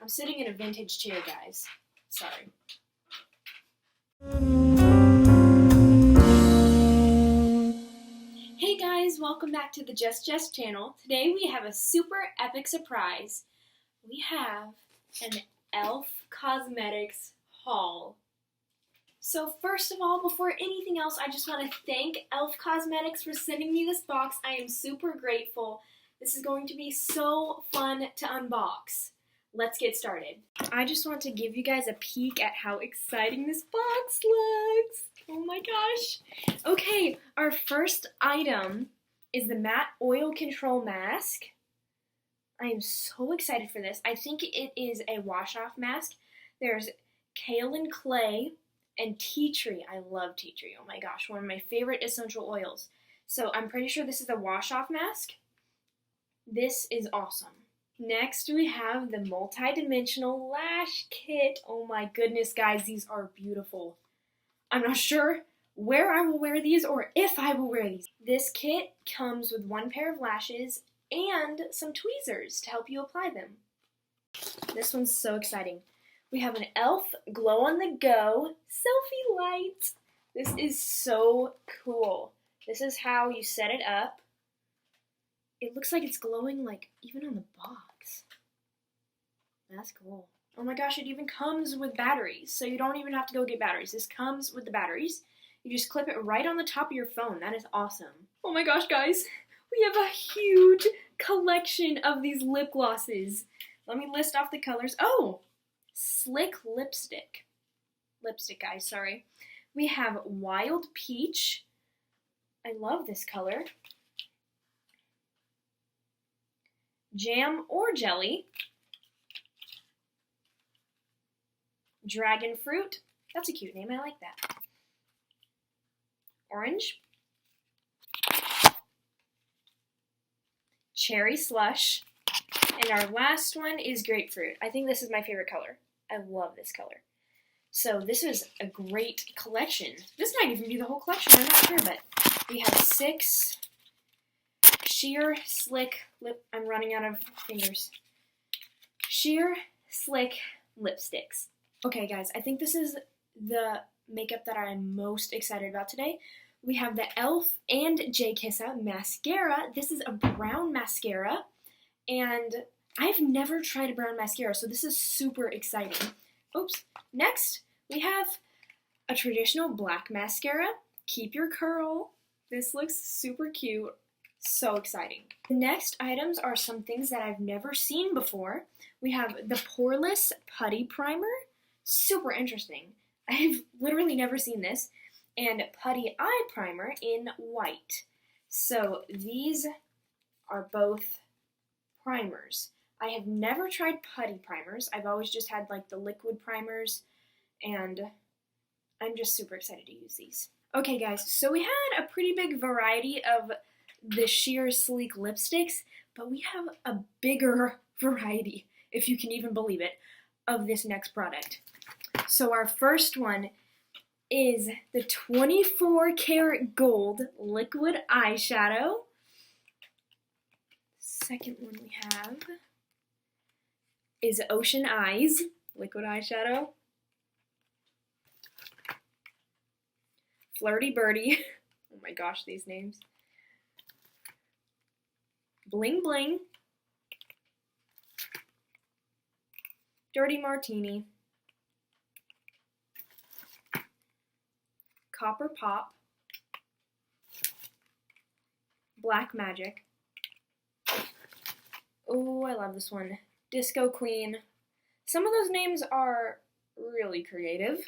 I'm sitting in a vintage chair, guys. Sorry. Hey guys, welcome back to the Jess channel. Today we have a super epic surprise. We have an E.L.F. Cosmetics haul. So first of all, before anything else, I just want to thank E.L.F. Cosmetics for sending me this box. I am super grateful. This is going to be so fun to unbox. Let's get started. I just want to give you guys a peek at how exciting this box looks. Oh my gosh. Okay, our first item is the Matte Oil Control Mask. I am so excited for this. I think it is a wash-off mask. There's kaolin clay and tea tree. I love tea tree. Oh my gosh, one of my favorite essential oils. So I'm pretty sure this is a wash-off mask. This is awesome. Next, we have the multi-dimensional lash kit. Oh my goodness, guys, these are beautiful. I'm not sure where I will wear these or if I will wear these. This kit comes with one pair of lashes and some tweezers to help you apply them. This one's so exciting. We have an E.L.F. Glow on the Go selfie light. This is so cool. This is how you set it up. It looks like it's glowing like even on the box. That's cool. Oh my gosh, it even comes with batteries, so you don't even have to go get batteries. This comes with the batteries. You just clip it right on the top of your phone. That is awesome. Oh my gosh, guys. We have a huge collection of these lip glosses. Let me list off the colors. Oh, Slick Lipstick. Lipstick, guys, sorry. We have Wild Peach. I love this color. Jam or Jelly. Dragon Fruit. That's a cute name. I like that. Orange. Cherry Slush. And our last one is Grapefruit. I think this is my favorite color. I love this color. So this is a great collection. This might even be the whole collection. I'm not sure, but we have 6 sheer slick lip. I'm running out of fingers. Sheer slick lipsticks. Okay, guys, I think this is the makeup that I'm most excited about today. We have the E.L.F. and J. Kissa mascara. This is a brown mascara, and I've never tried a brown mascara, so this is super exciting. Oops. Next, we have a traditional black mascara. Keep your curl. This looks super cute. So exciting. The next items are some things that I've never seen before. We have the Poreless Putty Primer. Super interesting. I've literally never seen this. And Putty Eye Primer in white. So these are both primers. I have never tried putty primers. I've always just had like the liquid primers, and I'm just super excited to use these. Okay guys, so we had a pretty big variety of the sheer sleek lipsticks, but we have a bigger variety, if you can even believe it, of this next product. So our first one is the 24 karat gold liquid eyeshadow. Second one we have is Ocean Eyes liquid eyeshadow. Flirty Birdie. Oh my gosh, these names. Bling Bling. Dirty Martini. Copper Pop. Black Magic. Oh, I love this one. Disco Queen. Some of those names are really creative,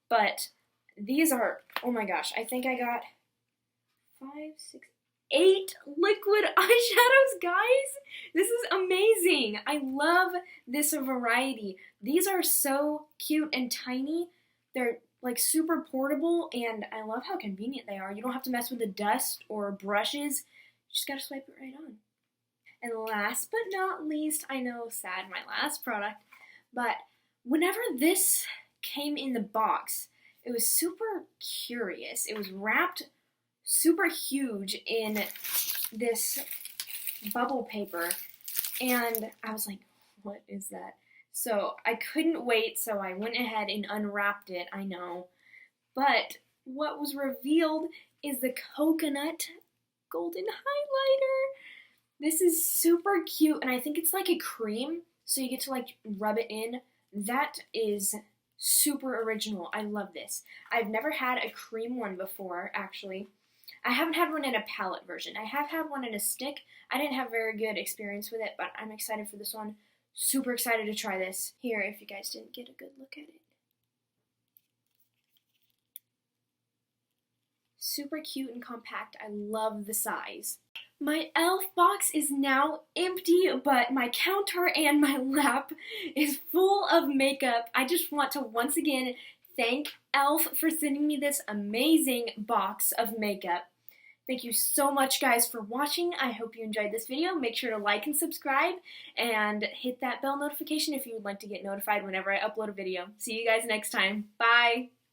but these are, oh my gosh, I think I got 5, 6, 8 liquid eyeshadows, guys. This is amazing. I love this variety. These are so cute and tiny. They're like super portable, and I love how convenient they are. You don't have to mess with the dust or brushes. You just gotta swipe it right on. And last but not least, I know, sad, my last product, but whenever this came in the box, it was super curious. It was wrapped super huge in this bubble paper, and I was like, what is that? So I couldn't wait, so I went ahead and unwrapped it, I know. But what was revealed is the coconut golden highlighter. This is super cute, and I think it's like a cream, so you get to like rub it in. That is super original. I love this. I've never had a cream one before, actually. I haven't had one in a palette version. I have had one in a stick. I didn't have very good experience with it, but I'm excited for this one. Super excited to try this. Here, if you guys didn't get a good look at it. Super cute and compact. I love the size. My E.L.F. box is now empty, but my counter and my lap is full of makeup. I just want to once again thank E.L.F. for sending me this amazing box of makeup. Thank you so much, guys, for watching. I hope you enjoyed this video. Make sure to like and subscribe and hit that bell notification if you would like to get notified whenever I upload a video. See you guys next time. Bye!